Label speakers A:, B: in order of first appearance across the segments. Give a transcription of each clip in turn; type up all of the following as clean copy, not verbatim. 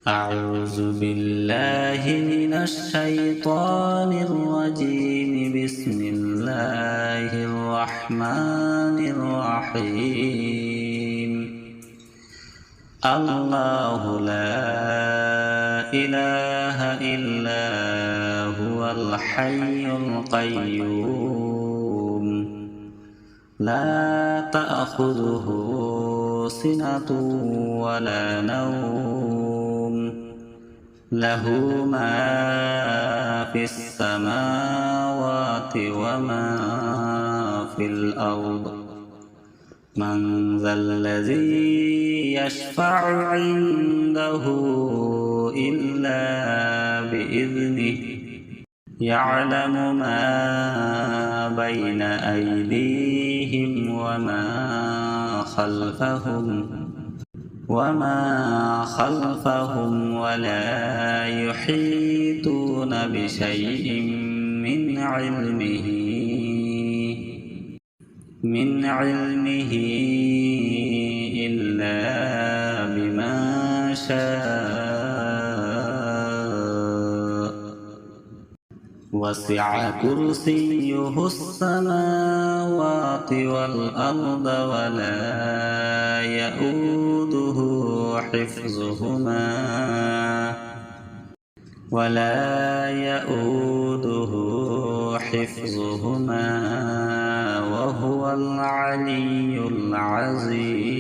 A: أعوذ بالله من الشيطان الرجيم. بسم الله الرحمن الرحيم. الله لا إله إلا هو الحي القيوم لا تأخذه سنة ولا نوم له ما في السماوات وما في الأرض من ذا الذي يشفع عنده إلا بإذنه يعلم ما بين أيديهم وما خلفهم ولا يحيطون بشيء من علمه إلا بما شاء. وسع كرسيه السماوات والأرض ولا يؤوده حفظهما وهو العلي العظيم.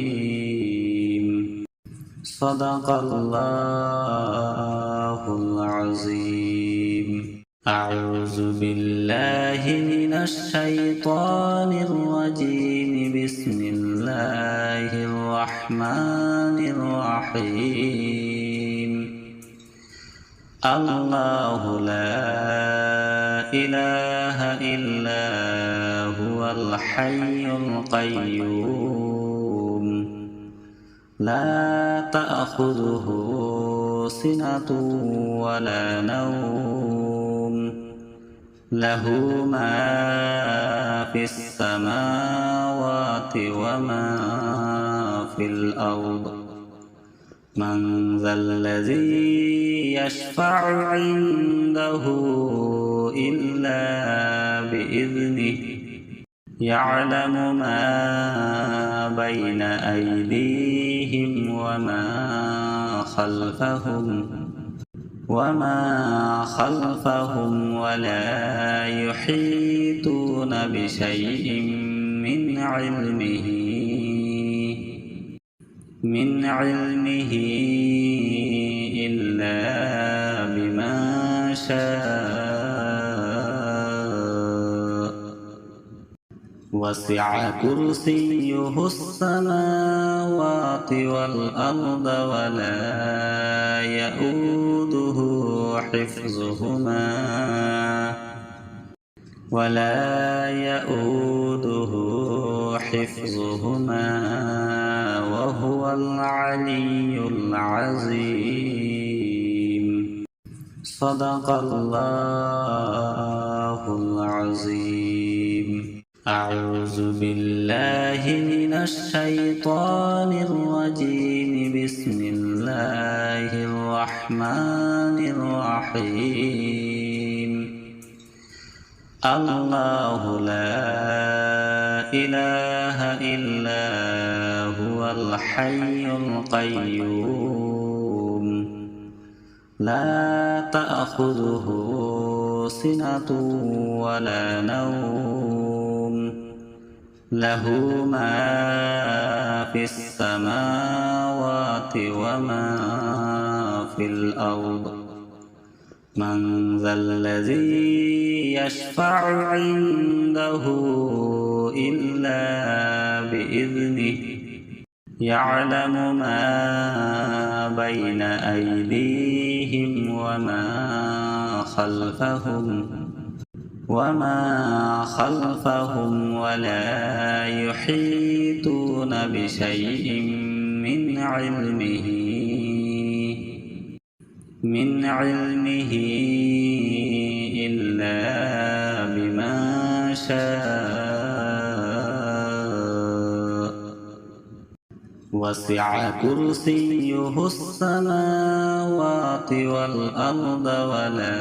A: صدق الله العظيم. أعوذ بالله من الشيطان الرجيم. بسم الله الرحمن الرحيم. الله لا إله إلا هو الحي القيوم لا تأخذه سنة ولا نوم له ما في السماوات وما في الأرض من ذا الذي يشفع عنده إلا بإذنه يعلم ما بين أيديهم وما خلفهم ولا يحيطون بشيء من علمه إلا بما شاء. وسع كرسيه السماوات والأرض ولا يؤوده حفظهما وهو العلي العظيم. صدق الله العظيم. أعوذ بالله من الشيطان الرجيم. بسم الله الرحمن الرحيم. الله لا إله إلا هو الحي القيوم لا تأخذه سنة ولا نوم له ما في السماوات وما في الأرض من ذا الذي يشفع عنده إلا بإذنه يعلم ما بين أيديهم وما خلفهم ولا يحيطون بشيء من علمه إلا بما شاء. وسع كرسيه السماوات والأرض ولا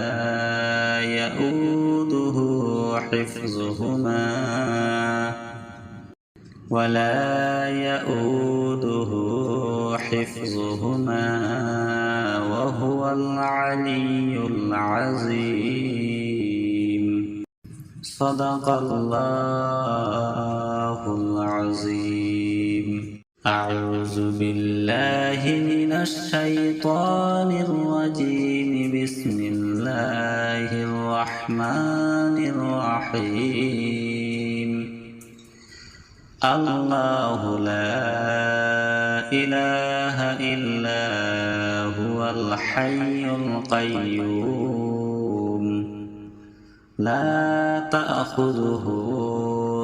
A: يؤوده حفظهما وهو العلي العظيم. صدق الله العظيم. أعوذ بالله من الشيطان الرجيم. بسم الله الرحمن الرحيم. الله لا إله إلا هو الحي القيوم لا تأخذه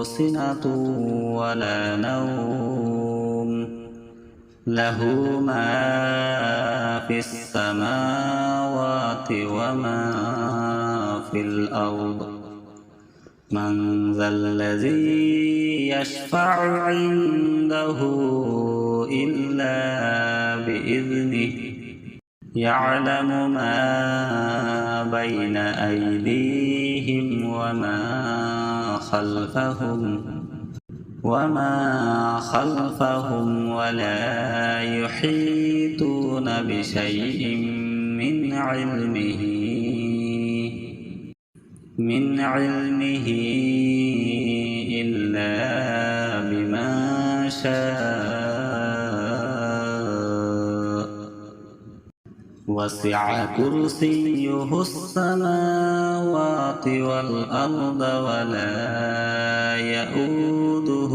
A: سنة ولا نوم له ما في السماوات وما في الأرض. من ذا الذي يشفع عنده إلا بإذنه يعلم ما بين أيديهم وما خلفهم ولا يحيطون بشيء من علمه إلا بما شاء. وسع كرسيه السماوات والأرض ولا يؤوده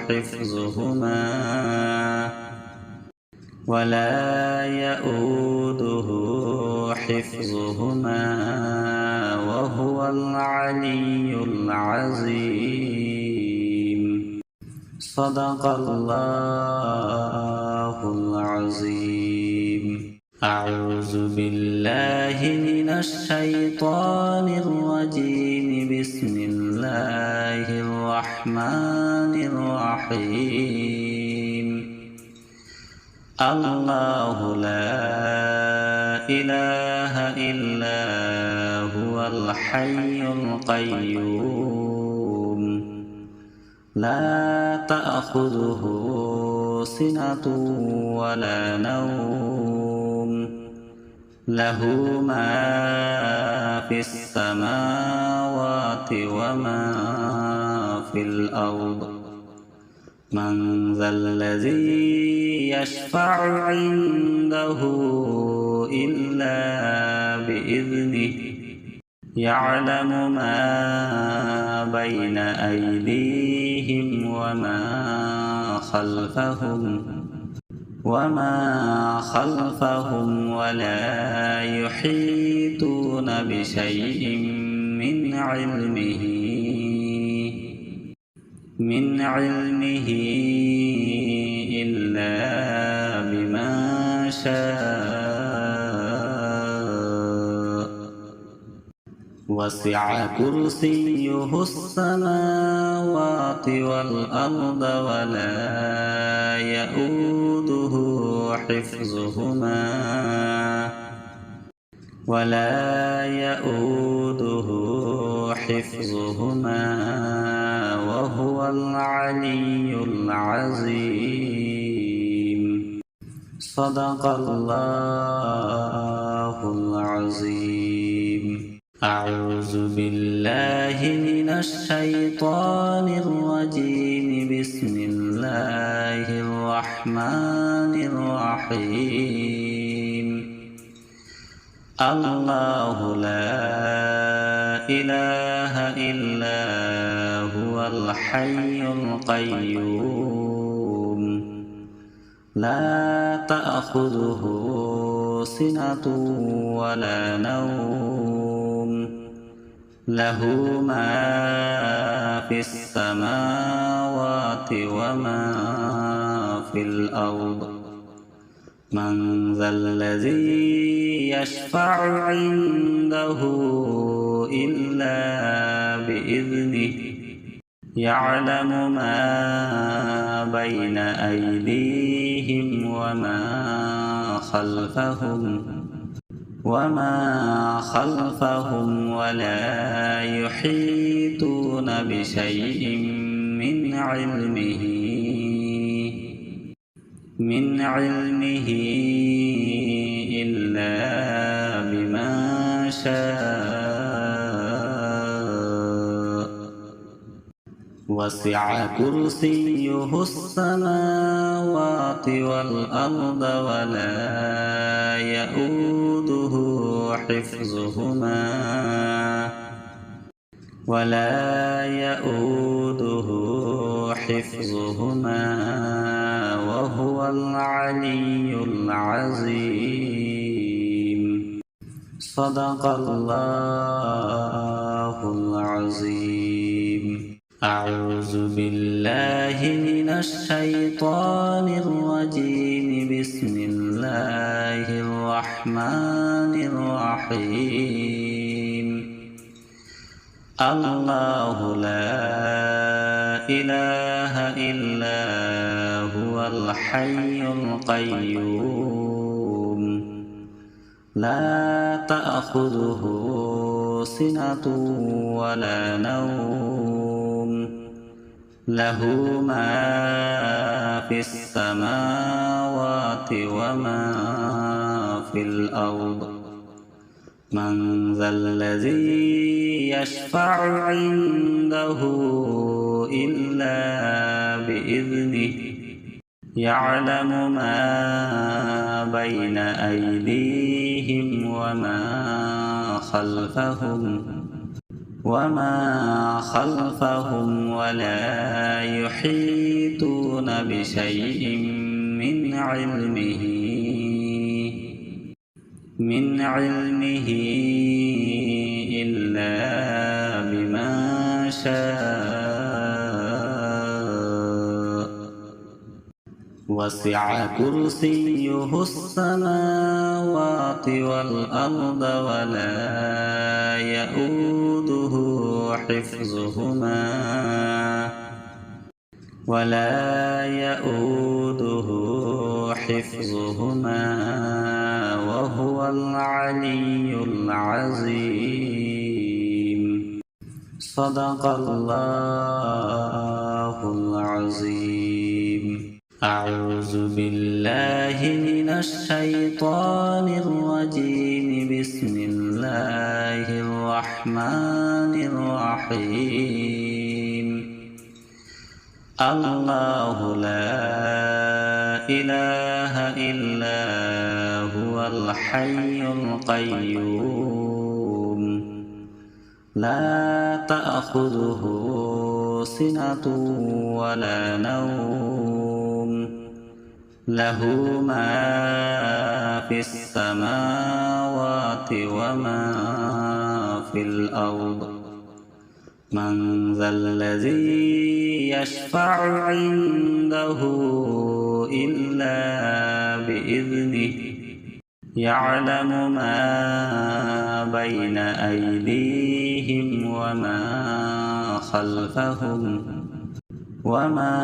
A: حفظهما وهو العلي العظيم. صدق الله العظيم. أعوذ بالله من الشيطان الرجيم. بسم الله الرحمن الرحيم. الله لا إله إلا هو الحي القيوم لا تأخذه سنة ولا نوم له ما في السماوات وما في الأرض. من ذا الذي يشفع عنده إلا بإذنه يعلم ما بين أيديهم وما خلفهم ولا يحيطون بشيء من علمه إلا بما شاء. وسع كرسيه السماوات والأرض ولا يؤوده حفظهما وهو العلي العظيم. صدق الله العظيم. أعوذ بالله من الشيطان الرجيم. بسم الله الرحمن الرحيم. الله لا إله إلا هو الحي القيوم لا تأخذه سنة ولا نوم له ما في السماوات وما في الأرض. من ذا الذي يشفع عنده إلا بإذنه يعلم ما بين أيديهم وما خلفهم ولا يحيطون بشيء من علمه إلا بما شاء وسع كرسيه السماوات والأرض ولا يؤوده حفظهما وهو العلي العظيم. صدق الله العظيم. أعوذ بالله من الشيطان الرجيم. بسم الله الرحمن الرحيم. الله لا إله إلا هو الحي القيوم لا تأخذه سنة ولا نوم له ما في السماوات وما في الأرض من ذا الذي يشفع عنده إلا بإذنه يعلم ما بين أيديهم وما خلفهم ولا يحيطون بشيء من علمه إلا بما شاء وسع كرسيه السماوات والأرض ولا يؤوده حفظهما وهو العلي العظيم. صدق الله العظيم. أعوذ بالله من الشيطان الرجيم. بسم الله الرحمن الرحيم. الله لا إله إلا هو الحي القيوم لا تأخذه سنة ولا نوم له ما في السماوات وما في الأرض من ذا الذي يشفع عنده إلا بإذنه يعلم ما بين أيديهم وما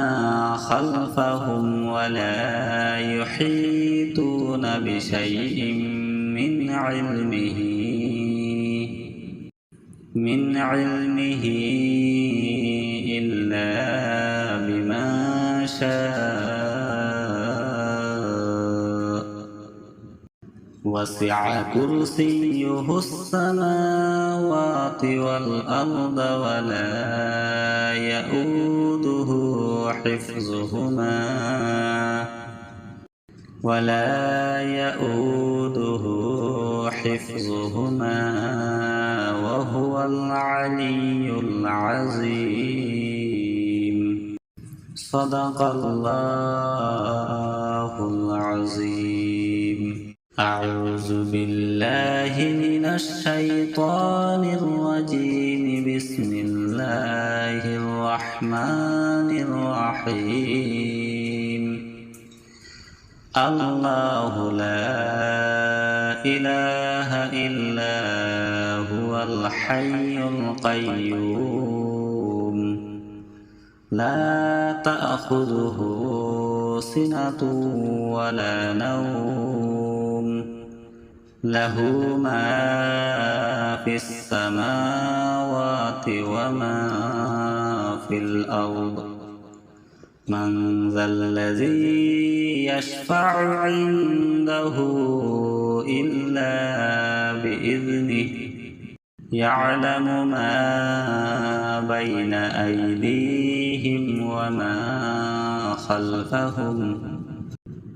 A: خلفهم ولا يحيطون بشيء من علمه إلا بما شاء وسع كرسيه السماوات والأرض ولا يؤوده حفظهما وهو العلي العظيم. صدق الله العظيم. أعوذ بالله من الشيطان الرجيم. بسم الله الرحمن الرحيم. الله لا إله إلا هو الحي القيوم لا تأخذه سنة ولا نوم له ما في السماوات وما في الأرض من ذا الذي يشفع عنده إلا بإذنه يعلم ما بين أيديهم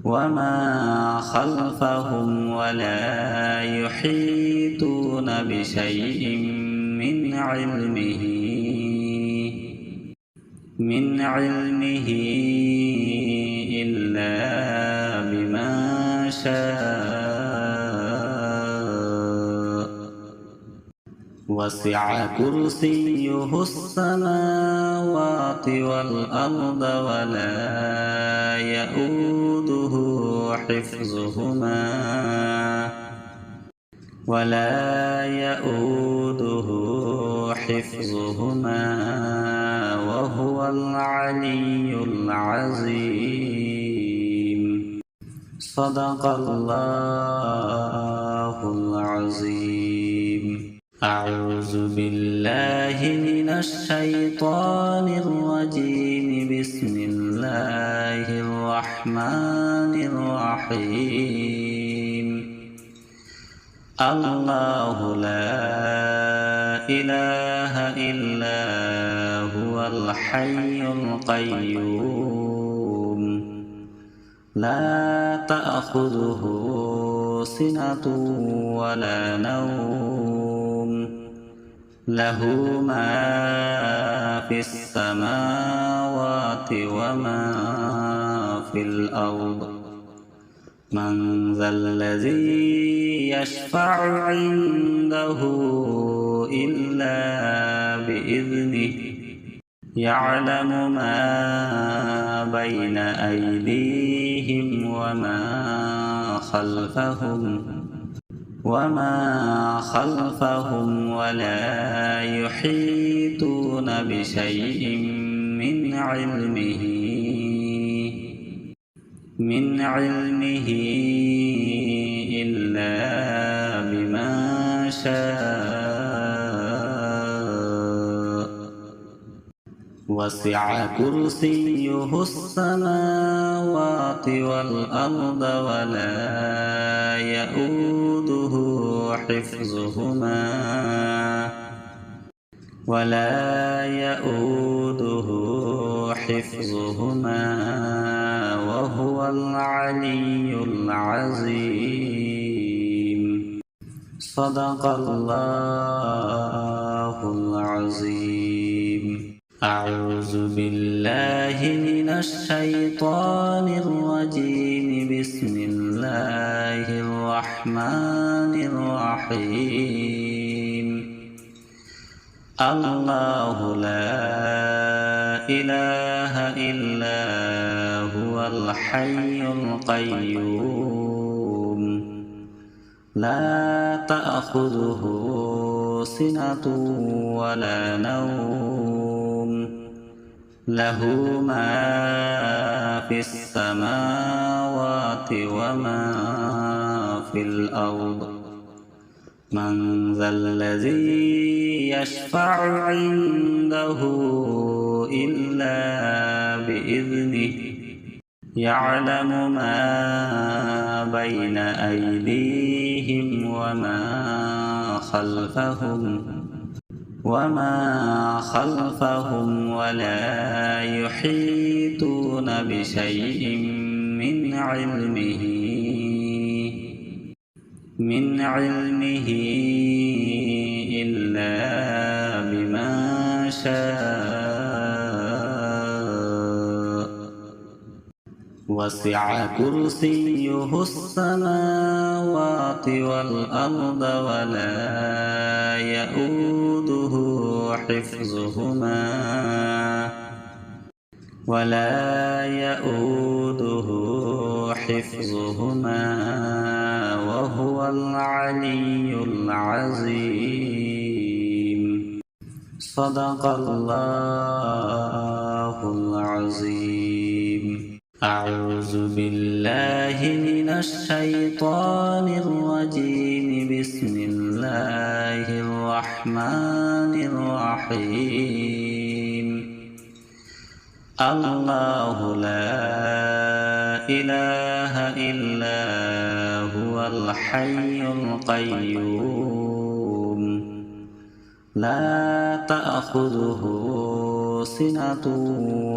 A: وما خلفهم ولا يحيطون بشيء من علمه إلا بما شاء وسع كرسيه السماوات والأرض ولا يؤوده حفظهما وهو العلي العظيم صدق الله العظيم أعوذ بالله من الشيطان الرجيم بسم الله الرحمن الرحيم الله لا إله إلا هو الحي القيوم لا تأخذه سنة ولا نوم له ما في السماوات وما في الأرض من ذا الذي يشفع عنده إلا بإذنه يعلم ما بين أيديهم وما خلفهم ولا يحيطون بشيء من علمه إلا بما شاء وسع كرسيه السماوات والأرض ولا يؤوده حفظهما وهو العلي العظيم صدق الله العظيم أعوذ بالله من الشيطان الرجيم بسم الله الرحمن الرحيم الله لا إله إلا هو الحي القيوم لا تأخذه سنة ولا نوم له ما في السماوات وما في الأرض من ذا الذي يشفع عنده إلا بإذنه يعلم ما بين أيديهم وما خلفهم ولا يحيطون بشيء من علمه إلا بما شاء وسع كرسيه السماوات والأرض ولا يؤوده حفظهما وهو العلي العظيم صدق الله العظيم أعوذ بالله من الشيطان الرجيم بسم الله الرحمن الرحيم الله لا إله إلا هو الحي القيوم لا تأخذه سنة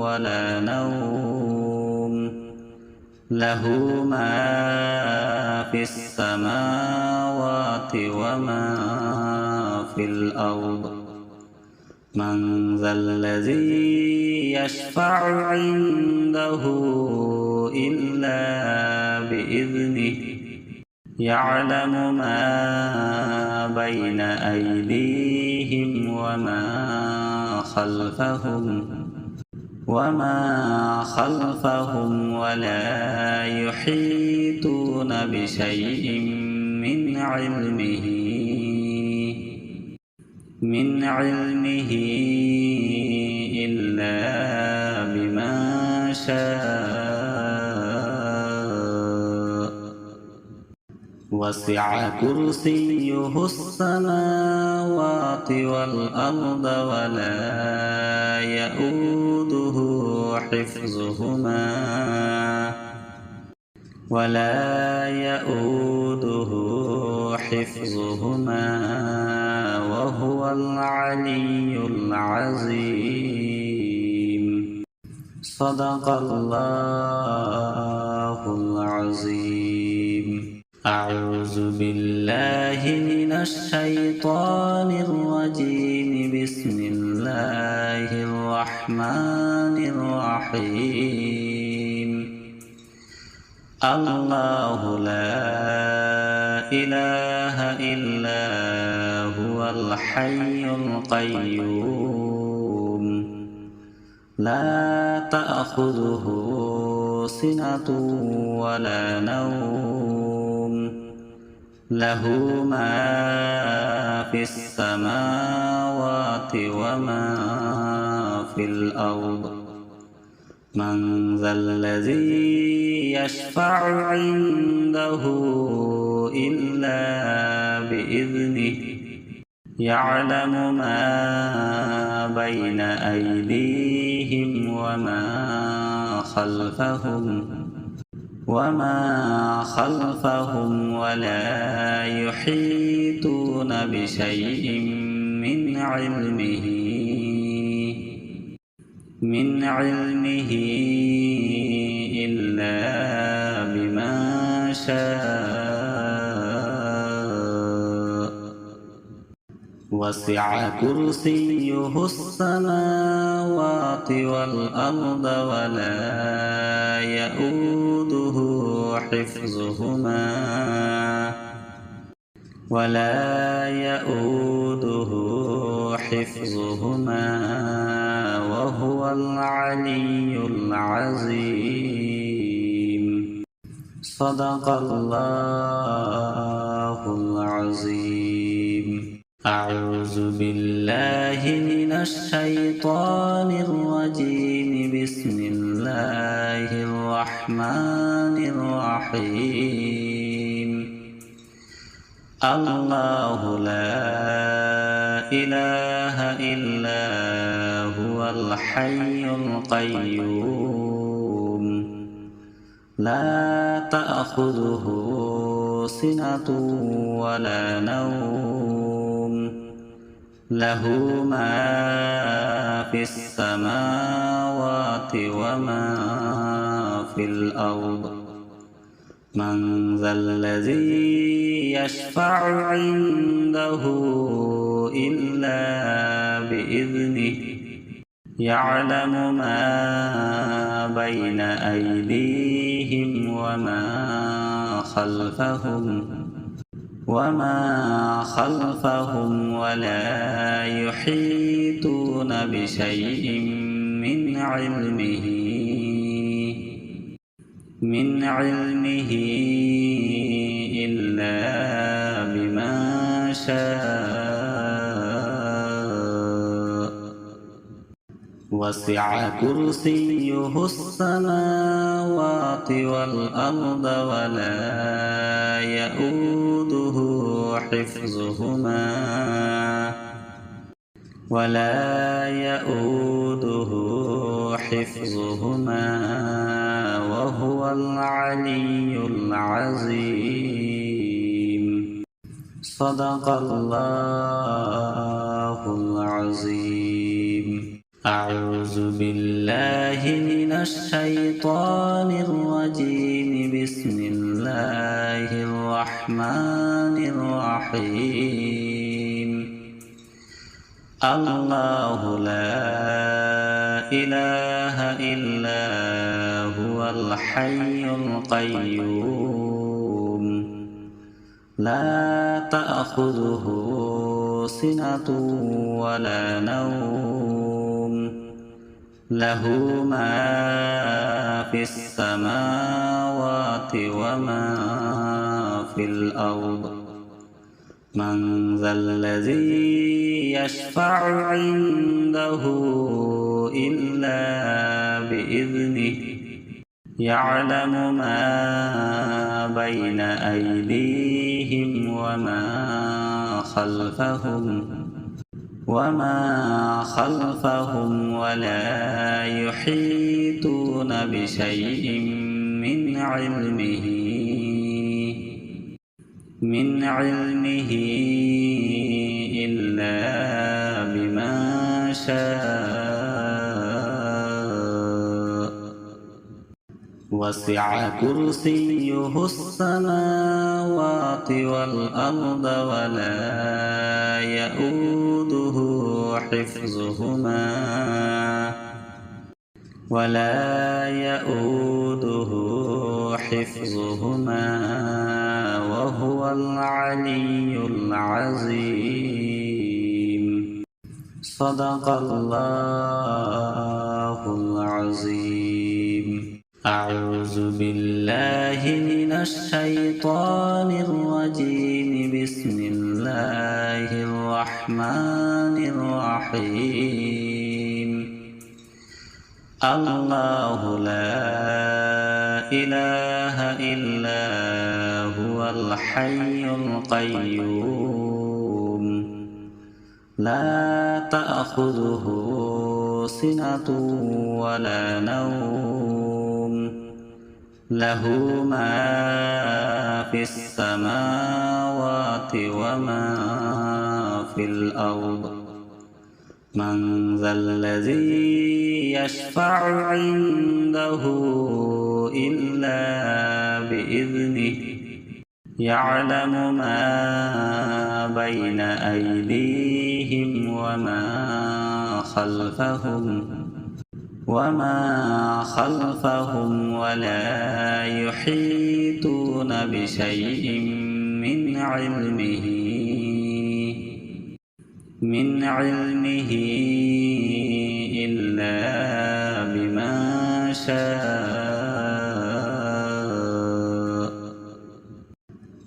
A: ولا نوم له ما في السماوات وما في الأرض من ذا الذي يشفع عنده إلا بإذنه يعلم ما بين أيديهم وما خلفهم ولا يحيطون بشيء من علمه إلا بما شاء وسع كرسيه السماوات والأرض ولا يؤوده حفظهما وهو العلي العظيم صدق الله العظيم أعوذ بالله من الشيطان الرجيم بسم الله الرحمن الرحيم الله لا إله إلا هو الحي القيوم لا تأخذه سنة ولا نوم له ما في السماوات وما في الأرض من ذا الذي يشفع عنده إلا بإذنه يعلم ما بين أيديهم وما خلفهم ولا يحيطون بشيء من علمه إلا بما شاء وسع كرسيه السماوات والأرض ولا يؤوده حفظهما وهو العلي العظيم صدق الله العظيم أعوذ بالله من الشيطان الرجيم بسم الله الرحمن الرحيم الله لا إله إلا هو الحي القيوم لا تأخذه سنة ولا نوم له ما في السماوات وما في الأرض من ذا الذي يشفع عنده إلا بإذنه يعلم ما بين أيديهم وما خلفهم ولا يحيطون بشيء من علمه إلا بما شاء وسع كرسيه السماوات السماوات والأرض ولا يؤوده حفظهما وهو العلي العظيم. صدق الله العظيم. أعوذ بالله من الشيطان الرجيم. بسم الله الرحمن الرحيم. الله لا إله إلا هو الحي القيوم لا تأخذه سنة ولا نوم له ما في السماوات وما في الأرض. من ذا الذي يشفع عنده إلا بإذنه يعلم ما بين أيديهم وما خلفهم ولا يحيطون بشيء من علمه إلا بما شاء. وسع كرسيه السماوات والأرض ولا يؤوده حفظهما وهو العلي العظيم. صدق الله العظيم. أعوذ بالله من الشيطان الرجيم. بسم الله الرحمن الرحيم. الله لا إله إلا هو الحي القيوم لا تأخذه سنة ولا نوم له ما في السماوات وما في الأرض. من ذا الذي يشفع عنده إلا بإذنه يعلم ما بين أيديهم وما خلفهم ولا يحيطون بشيء من علمه إلا بما شاء.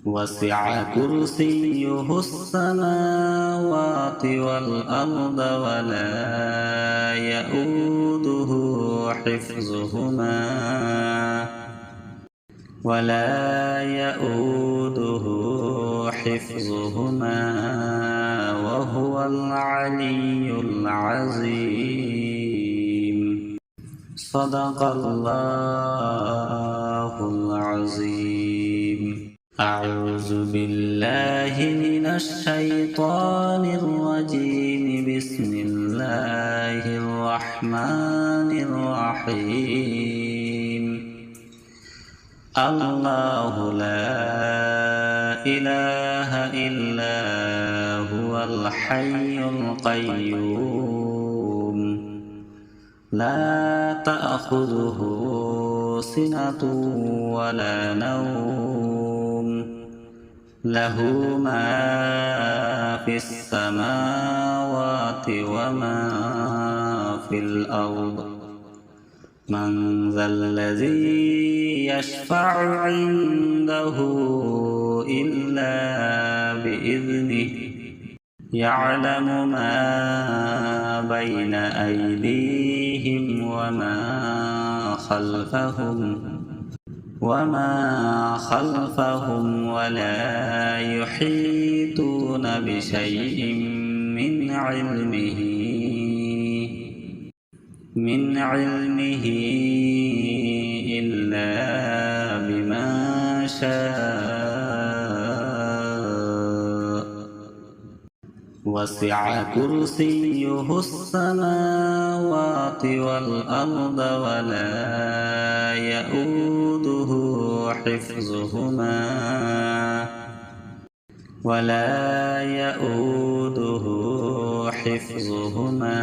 A: وسع كرسيه السماوات والأرض ولا يؤوده حفظهما وهو العلي العظيم. صدق الله العظيم. أعوذ بالله من الشيطان الرجيم. بسم الله الرحمن الرحيم. الله لا إله إلا هو الحي القيوم لا تأخذه سنة ولا نوم له ما في السماوات وما في الأرض. من ذا الذي يشفع عنده إلا بإذنه يعلم ما بين أيديهم وما وما خلفهم ولا يحيطون بشيء من علمه إلا بما شاء وسع كرسيه السماوات والأرض ولا يؤوده حفظهما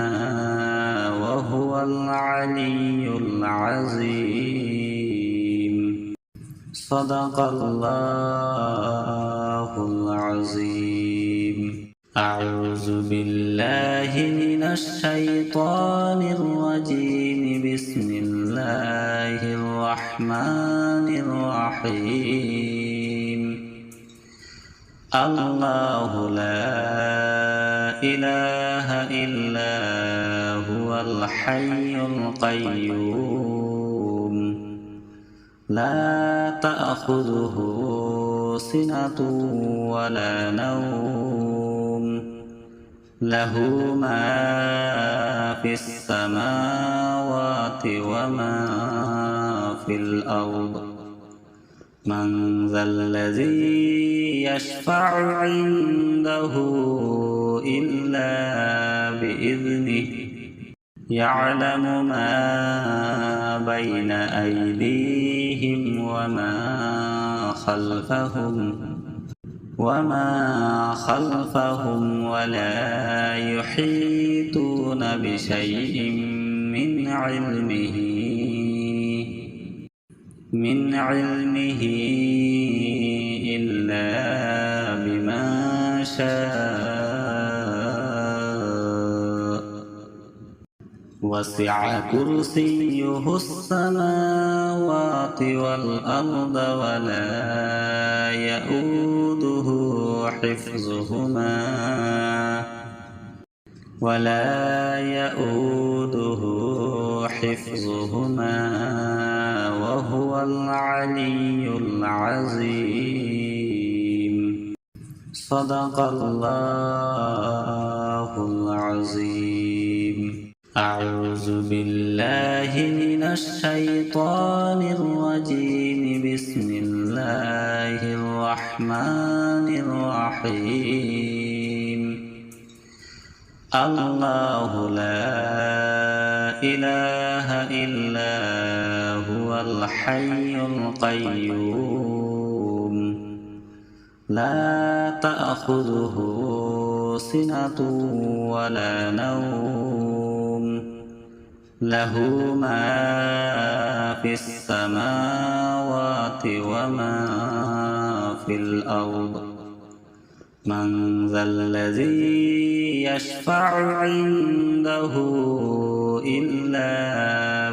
A: وهو العلي العظيم. صدق الله العظيم. أعوذ بالله من الشيطان الرجيم. بسم الله الرحمن الرحيم. الله لا إله إلا هو الحي القيوم لا تأخذه سنة ولا نوم له ما في السماوات وما في الأرض من ذا الذي يشفع عنده إلا بإذنه يعلم ما بين أيديهم وما خلفهم ولا يحيطون بشيء من علمه إلا بما شاء وسع كرسيه السماوات والأرض ولا يؤوده حفظهما وهو العلي العظيم. صدق الله العظيم. أعوذ بالله من الشيطان الرجيم. بسم الله الرحمن الرحيم. الله لا إله إلا هو الحي القيوم لا تأخذه سنة ولا نوم له ما في السماوات وما في الأرض من ذا الذي يشفع عنده إلا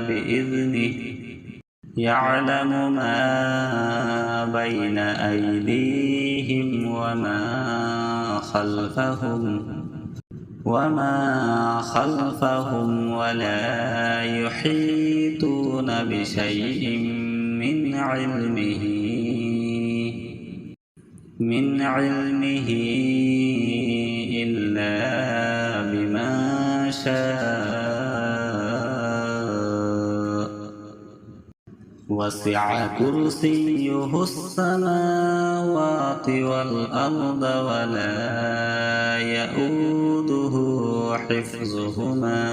A: بإذنه يعلم ما بين أيديهم وما خلفهم ولا يحيطون بشيء من علمه إلا بما شاء وسع كرسيه السماوات والأرض ولا يؤوده حفظهما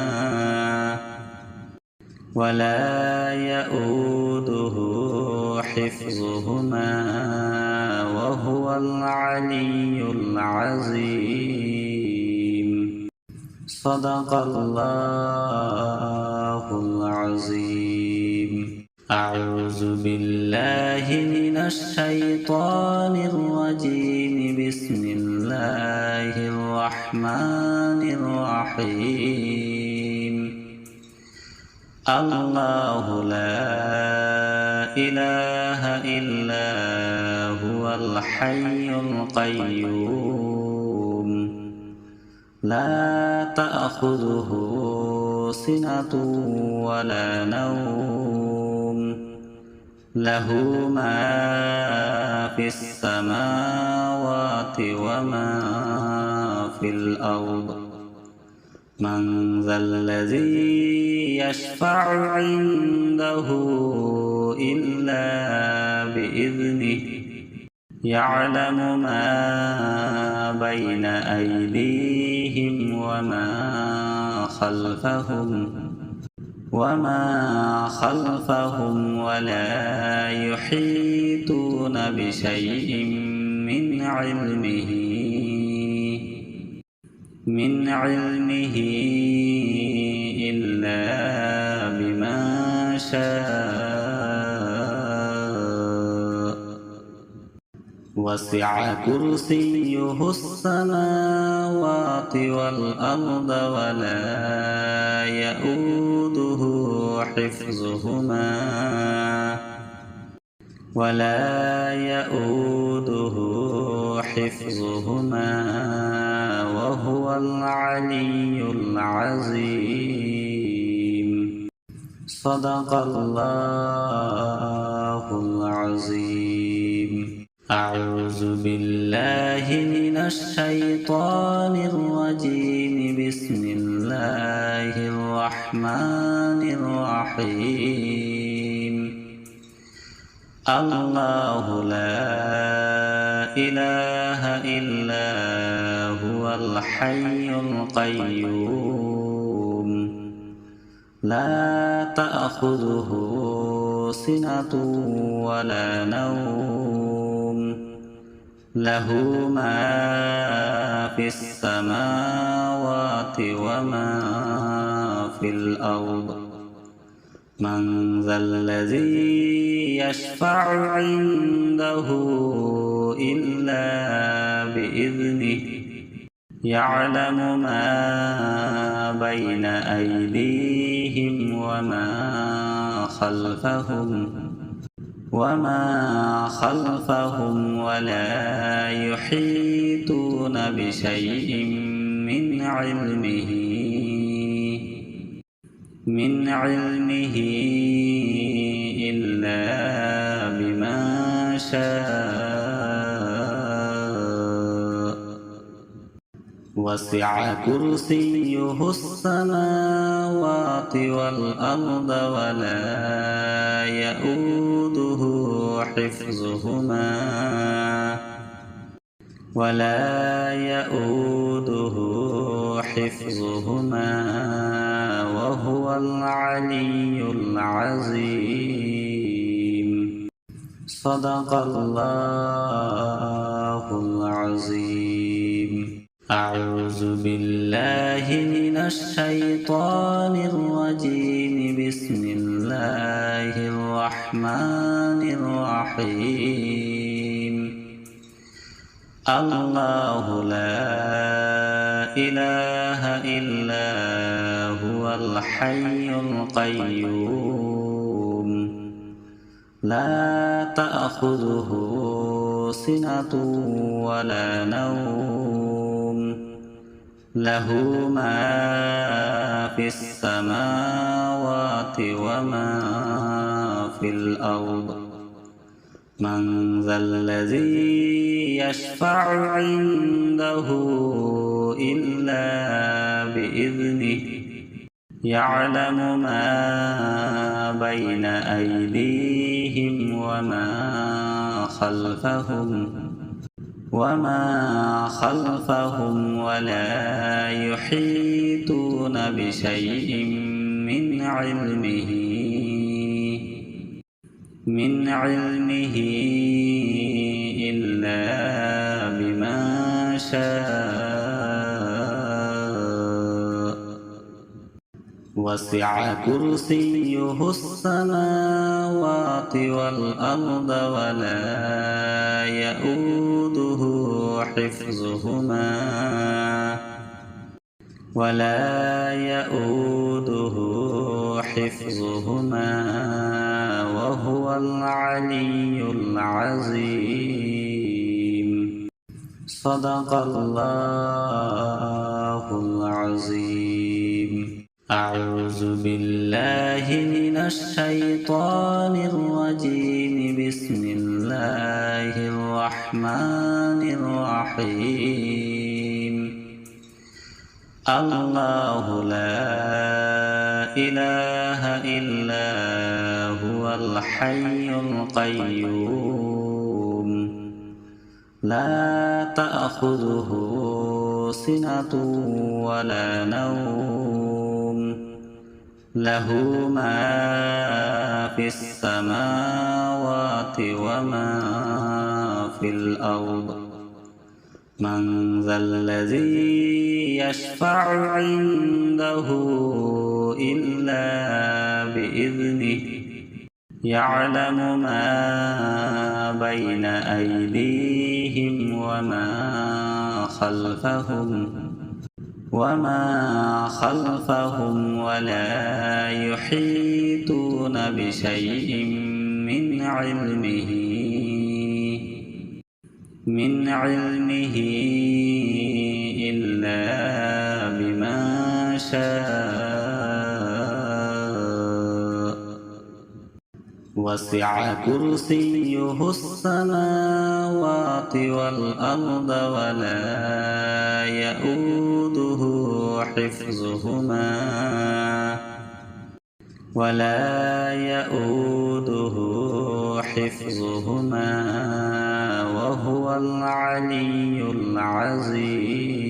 A: وهو العلي العظيم. صدق الله العظيم. أعوذ بالله من الشيطان الرجيم. بسم الله الرحمن الرحيم. الله لا إله إلا هو الحي القيوم لا تأخذه سنة ولا نوم له ما في السماوات وما في الأرض من ذا الذي يشفع عنده إلا بإذنه يعلم ما بين أيديهم وما خلفهم ولا يحيطون بشيء من علمه إلا بما شاء وسع كرسيه السماوات والأرض ولا يؤوده حفظهما وهو العلي العظيم صدق الله العظيم أعوذ بالله من الشيطان الرجيم بسم الله الرحمن الرحيم الله لا إله إلا هو الحي القيوم لا تأخذه سنة ولا نوم له ما في السماوات وما في الأرض من ذا الذي يشفع عنده إلا بإذنه يعلم ما بين أيديهم وما خلفهم ولا يحيطون بشيء من علمه إلا بما شاء وسع كرسيه السماوات والأرض ولا يؤوده حفظهما وهو العلي العظيم صدق الله العظيم أعوذ بالله من الشيطان الرجيم بسم الله الرحمن الرحيم الله لا إله إلا هو الحي القيوم لا تأخذه سنة ولا نوم له ما في السماوات وما في الأرض من ذا الذي يشفع عنده إلا بإذنه يعلم ما بين أيديهم وما خلفهم ولا يحيطون بشيء من علمه إلا بما شاء وسع كرسيه السماوات والأرض ولا يؤوده حفظهما وهو العلي العظيم صدق الله العظيم أعوذ بالله من الشيطان الرجيم بسم الله الرحمن الرحيم الله لا إله إلا هو الحي القيوم لا تأخذه سنة ولا نوم له ما في السماوات وما في الأرض من ذا الذي يشفع عنده إلا بإذنه يعلم ما بين أيديهم وما خلفهم ولا يحيطون بشيء من علمه إلا بما شاء وسع كرسيه السماوات والأرض ولا يؤوده حفظهما وهو العلي العظيم